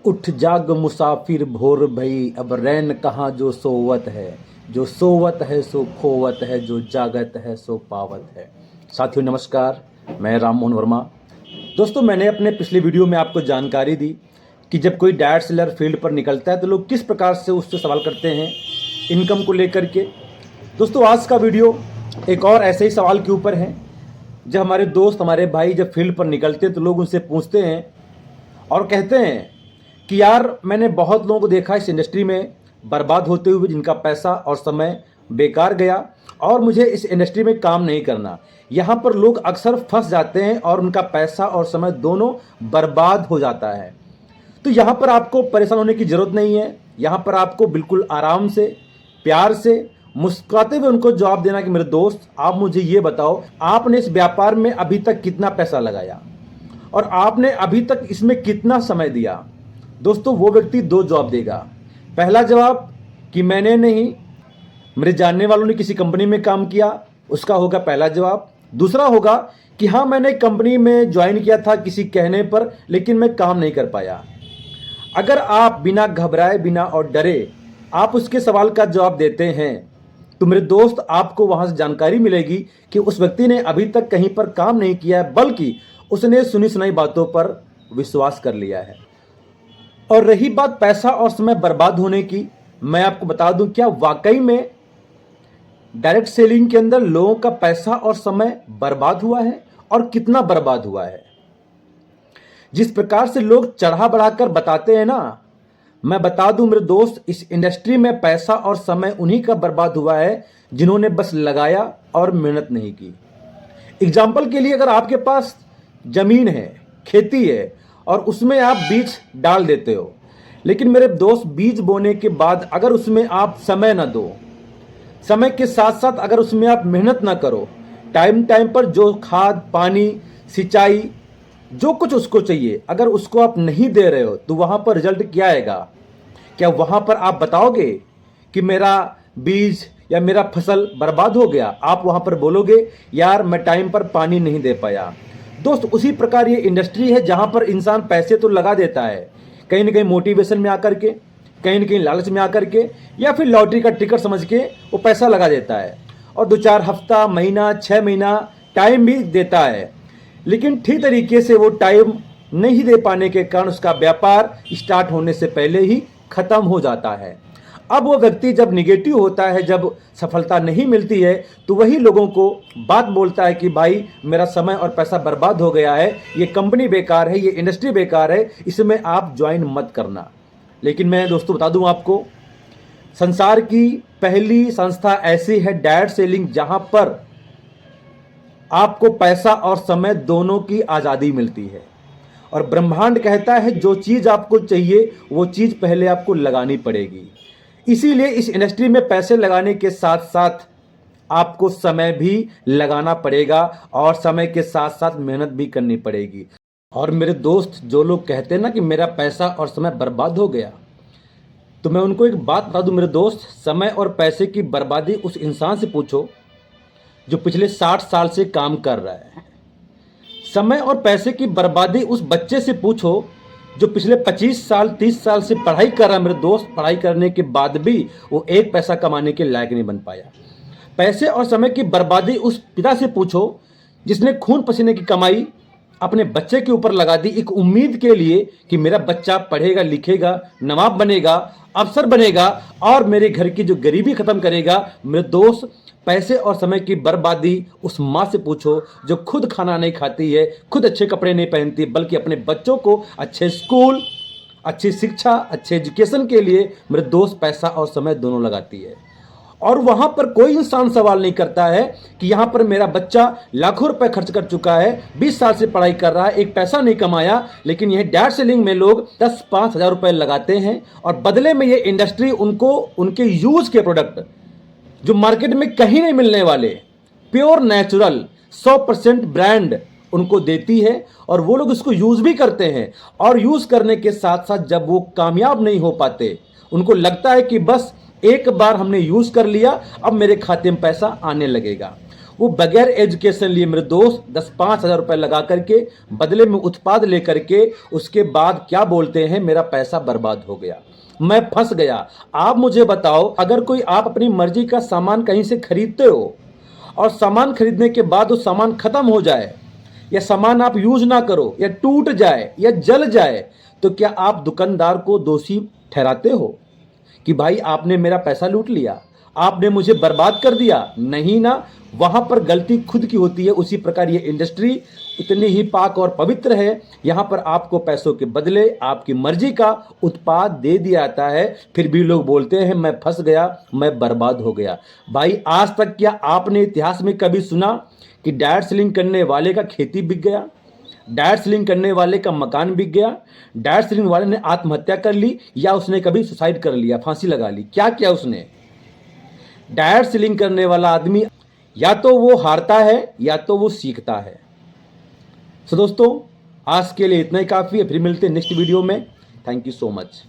उठ जाग मुसाफिर भोर भई, अब रैन कहाँ जो सोवत है। जो सोवत है सो खोवत है, जो जागत है सो पावत है। साथियों नमस्कार, मैं राम मोहन वर्मा। दोस्तों, मैंने अपने पिछले वीडियो में आपको जानकारी दी कि जब कोई डायट सेलर फील्ड पर निकलता है तो लोग किस प्रकार से उससे सवाल करते हैं इनकम को लेकर के। दोस्तों, आज का वीडियो एक और ऐसे ही सवाल के ऊपर है। जब हमारे दोस्त, हमारे भाई जब फील्ड पर निकलते हैं तो लोग उनसे पूछते हैं और कहते हैं कि यार, मैंने बहुत लोगों को देखा इस इंडस्ट्री में बर्बाद होते हुए, जिनका पैसा और समय बेकार गया, और मुझे इस इंडस्ट्री में काम नहीं करना। यहाँ पर लोग अक्सर फंस जाते हैं और उनका पैसा और समय दोनों बर्बाद हो जाता है। तो यहाँ पर आपको परेशान होने की ज़रूरत नहीं है। यहाँ पर आपको बिल्कुल आराम से, प्यार से, मुस्कुराते हुए उनको जवाब देना कि मेरे दोस्त, आप मुझे ये बताओ, आपने इस व्यापार में अभी तक कितना पैसा लगाया और आपने अभी तक इसमें कितना समय दिया। दोस्तों, वो व्यक्ति दो जवाब देगा। पहला जवाब कि मैंने नहीं, मेरे जानने वालों ने किसी कंपनी में काम किया, उसका होगा पहला जवाब। दूसरा होगा कि हाँ, मैंने कंपनी में ज्वाइन किया था किसी कहने पर, लेकिन मैं काम नहीं कर पाया। अगर आप बिना घबराए, बिना और डरे आप उसके सवाल का जवाब देते हैं तो मेरे दोस्त, आपको वहां से जानकारी मिलेगी कि उस व्यक्ति ने अभी तक कहीं पर काम नहीं किया है, बल्कि उसने सुनी सुनाई बातों पर विश्वास कर लिया है। और रही बात पैसा और समय बर्बाद होने की, मैं आपको बता दूं, क्या वाकई में डायरेक्ट सेलिंग के अंदर लोगों का पैसा और समय बर्बाद हुआ है और कितना बर्बाद हुआ है। जिस प्रकार से लोग चढ़ा बढ़ाकर बताते हैं ना, मैं बता दूं मेरे दोस्त, इस इंडस्ट्री में पैसा और समय उन्हीं का बर्बाद हुआ है जिन्होंने बस लगाया और मेहनत नहीं की। एग्जाम्पल के लिए, अगर आपके पास जमीन है, खेती है और उसमें आप बीज डाल देते हो, लेकिन मेरे दोस्त, बीज बोने के बाद अगर उसमें आप समय ना दो, समय के साथ साथ अगर उसमें आप मेहनत ना करो, टाइम टाइम पर जो खाद, पानी, सिंचाई, जो कुछ उसको चाहिए, अगर उसको आप नहीं दे रहे हो तो वहां पर रिजल्ट क्या आएगा? क्या वहां पर आप बताओगे कि मेरा बीज या मेरा फसल बर्बाद हो गया? आप वहां पर बोलोगे, यार मैं टाइम पर पानी नहीं दे पाया। दोस्त, उसी प्रकार ये इंडस्ट्री है जहां पर इंसान पैसे तो लगा देता है, कहीं ना कहीं मोटिवेशन में आकर के, कहीं ना कहीं लालच में आकर के, या फिर लॉटरी का टिकट समझ के वो पैसा लगा देता है और 2-4 हफ्ता, महीना, 6 महीना टाइम भी देता है, लेकिन ठीक तरीके से वो टाइम नहीं दे पाने के कारण उसका व्यापार स्टार्ट होने से पहले ही खत्म हो जाता है। अब वो व्यक्ति जब निगेटिव होता है, जब सफलता नहीं मिलती है, तो वही लोगों को बात बोलता है कि भाई, मेरा समय और पैसा बर्बाद हो गया है, ये कंपनी बेकार है, ये इंडस्ट्री बेकार है, इसमें आप ज्वाइन मत करना। लेकिन मैं दोस्तों बता दूं आपको, संसार की पहली संस्था ऐसी है डायरेक्ट सेलिंग, जहां पर आपको पैसा और समय दोनों की आज़ादी मिलती है। और ब्रह्मांड कहता है, जो चीज़ आपको चाहिए वो चीज़ पहले आपको लगानी पड़ेगी। इसीलिए इस इंडस्ट्री में पैसे लगाने के साथ साथ आपको समय भी लगाना पड़ेगा और समय के साथ साथ मेहनत भी करनी पड़ेगी। और मेरे दोस्त, जो लोग कहते हैं ना कि मेरा पैसा और समय बर्बाद हो गया, तो मैं उनको एक बात बता दूं मेरे दोस्त, समय और पैसे की बर्बादी उस इंसान से पूछो जो पिछले 60 साल से काम कर रहा है। समय और पैसे की बर्बादी उस बच्चे से पूछो जो पिछले 25 साल, 30 साल से पढ़ाई कर रहा है। मेरे दोस्त, पढ़ाई करने के बाद भी वो एक पैसा कमाने के लायक नहीं बन पाया। पैसे और समय की बर्बादी उस पिता से पूछो जिसने खून पसीने की कमाई अपने बच्चे के ऊपर लगा दी, एक उम्मीद के लिए कि मेरा बच्चा पढ़ेगा, लिखेगा, नवाब बनेगा, अफसर बनेगा और मेरे घर की जो गरीबी खत्म करेगा। मेरे दोस्त, पैसे और समय की बर्बादी उस माँ से पूछो जो खुद खाना नहीं खाती है, खुद अच्छे कपड़े नहीं पहनती, बल्कि अपने बच्चों को अच्छे स्कूल, अच्छी शिक्षा, अच्छे एजुकेशन के लिए मेरे दोस्त पैसा और समय दोनों लगाती है। और वहां पर कोई इंसान सवाल नहीं करता है कि यहां पर मेरा बच्चा लाखों रुपए खर्च कर चुका है, 20 साल से पढ़ाई कर रहा है, एक पैसा नहीं कमाया, लेकिन यह डायरेक्ट सेलिंग में लोग 10-5 हज़ार रुपए लगाते हैं और बदले में ये इंडस्ट्री उनको उनके यूज के प्रोडक्ट जो मार्केट में कहीं नहीं मिलने वाले, प्योर नेचुरल 100% ब्रांड उनको देती है और वो लोग उसको यूज भी करते हैं। और यूज करने के साथ साथ जब वो कामयाब नहीं हो पाते, उनको लगता है कि बस एक बार हमने यूज कर लिया, अब मेरे खाते में पैसा आने लगेगा। वो बगैर एजुकेशन लिए मेरे दोस्त 10-5 हज़ार रुपये लगा करके बदले में उत्पाद लेकर के उसके बाद क्या बोलते हैं, मेरा पैसा बर्बाद हो गया, मैं फंस गया। आप मुझे बताओ, अगर कोई आप अपनी मर्जी का सामान कहीं से खरीदते हो और सामान खरीदने के बाद वो सामान खत्म हो जाए या सामान आप यूज ना करो या टूट जाए या जल जाए, तो क्या आप दुकानदार को दोषी ठहराते हो कि भाई आपने मेरा पैसा लूट लिया, आपने मुझे बर्बाद कर दिया? नहीं ना, वहां पर गलती खुद की होती है। उसी प्रकार ये इंडस्ट्री उतनी ही पाक और पवित्र है। यहां पर आपको पैसों के बदले आपकी मर्जी का उत्पाद दे दिया जाता है, फिर भी लोग बोलते हैं मैं फंस गया, मैं बर्बाद हो गया। भाई आज तक क्या आपने इतिहास में कभी सुना कि डायट सेलिंग करने वाले का खेती बिक गया, डायट सेलिंग करने वाले का मकान बिक गया, डायट सेलिंग वाले ने आत्महत्या कर ली या उसने कभी सुसाइड कर लिया, फांसी लगा ली? क्या किया उसने? डायट सेलिंग करने वाला आदमी या तो वो हारता है या तो वो सीखता है। सो दोस्तों, आज के लिए इतना ही काफ़ी है, फिर मिलते हैं नेक्स्ट वीडियो में। Thank you so much.